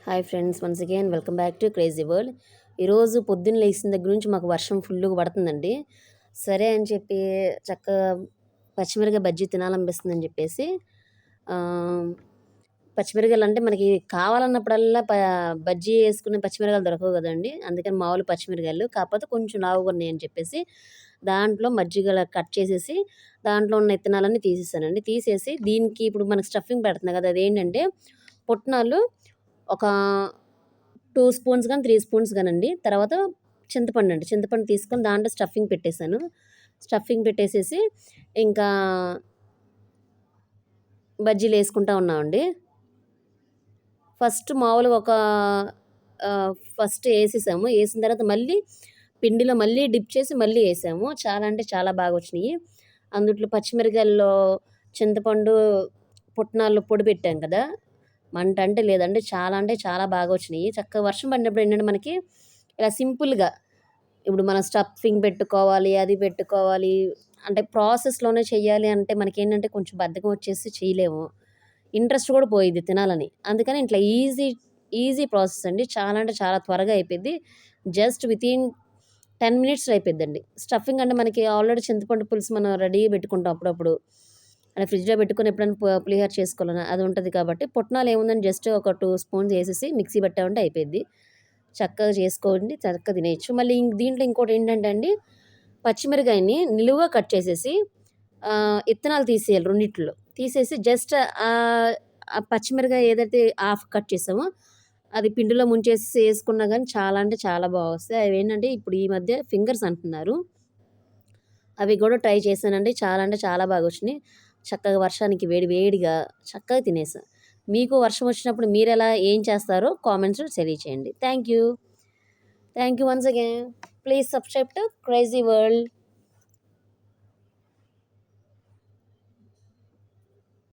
Hi friends, once again welcome back to crazy world. ఈరోజు పొద్దున్న లేచిన దగ్గర నుంచి మాకు వర్షం ఫుల్గా పడుతుందండి. సరే అని చెప్పి చక్కగా పచ్చిమిరకాయ బజ్జీ తినాలనిపిస్తుందని చెప్పేసి ఆ, పచ్చిమిరకాయలు అంటే మనకి కావాలన్నప్పుడల్లా బజ్జీ వేసుకునే పచ్చిమిరకాయలు దొరకవు కదండి. అందుకని మామూలు పచ్చిమిరకాయలు కాకపోతే కొంచెం లావుగా ఉన్నాయి అని చెప్పేసి దాంట్లో మజ్జిగ కట్ చేసేసి దాంట్లో ఉన్న ఇత్తనాలన్నీ తీసేసానండి. తీసేసి దీనికి ఇప్పుడు మనకు స్టఫింగ్ పెడుతున్నాయి కదా, అదేంటంటే పుట్నాలు ఒక 2 స్పూన్స్ కానీ 3 స్పూన్స్ కానండి. తర్వాత చింతపండు తీసుకొని దాంట్లో స్టఫింగ్ పెట్టేశాను. స్టఫింగ్ పెట్టేసేసి ఇంకా బజ్జీలు వేసుకుంటా ఉన్నామండి. ఫస్ట్ మామూలుగా ఫస్ట్ వేసేసాము. వేసిన తర్వాత మళ్ళీ పిండిలో మళ్ళీ డిప్ చేసి మళ్ళీ వేసాము. చాలా అంటే చాలా బాగా వచ్చినాయి. అందుట్లో పచ్చిమిరకాయల్లో చింతపండు పుట్నాలు పొడి పెట్టాం కదా, మంట అంటే లేదండి, చాలా అంటే చాలా బాగా వచ్చినాయి. చక్కగా వర్షం పడినప్పుడు ఏంటంటే మనకి ఇలా సింపుల్గా ఇప్పుడు మనం స్టఫింగ్ పెట్టుకోవాలి, అది పెట్టుకోవాలి అంటే ప్రాసెస్లోనే చెయ్యాలి అంటే మనకేంటంటే కొంచెం బద్ధకం వచ్చేసి చేయలేము, ఇంట్రెస్ట్ కూడా పోయిద్ది తినాలని. అందుకని ఇట్లా ఈజీ ప్రాసెస్ అండి. చాలా అంటే చాలా త్వరగా అయిపోయింది. జస్ట్ వితిన్ 10 మినిట్స్లో అయిపోద్దండి. స్టఫింగ్ అంటే మనకి ఆల్రెడీ చింతపండు పులుసు మనం రెడీగా పెట్టుకుంటాం అప్పుడప్పుడు, అలా ఫ్రిడ్జ్లో పెట్టుకొని ఎప్పుడైనా పులిహోర చేసుకోవాలని అది ఉంటుంది. కాబట్టి పుట్నాలు ఏముందని జస్ట్ ఒక 2 స్పూన్స్ వేసేసి మిక్సీ పెట్టామంటే అయిపోయింది. చక్కగా చేసుకోండి, చక్కగా తినేయచ్చు. మళ్ళీ దీంట్లో ఇంకోటి ఏంటంటే అండి, పచ్చిమిరకాయని నిలువుగా కట్ చేసేసి ఇత్తనాలు తీసేయాలి రెండిట్లో. తీసేసి జస్ట్ ఆ పచ్చిమిరకాయ ఏదైతే హాఫ్ కట్ చేసామో అది పిండిలో ముంచేసి వేసుకున్నా కానీ చాలా అంటే చాలా బాగా వస్తాయి. అవి ఏంటంటే ఇప్పుడు ఈ మధ్య ఫింగర్స్ అంటున్నారు, అవి కూడా ట్రై చేశానండి. చాలా అంటే చాలా బాగా వచ్చినాయి. చక్కగా వర్షానికి వేడి వేడిగా చక్కగా తినేసా. మీకు వర్షం వచ్చినప్పుడు మీరు ఏం చేస్తారో కామెంట్స్లో తెలియచేయండి. Thank you once again. Please subscribe to crazy world.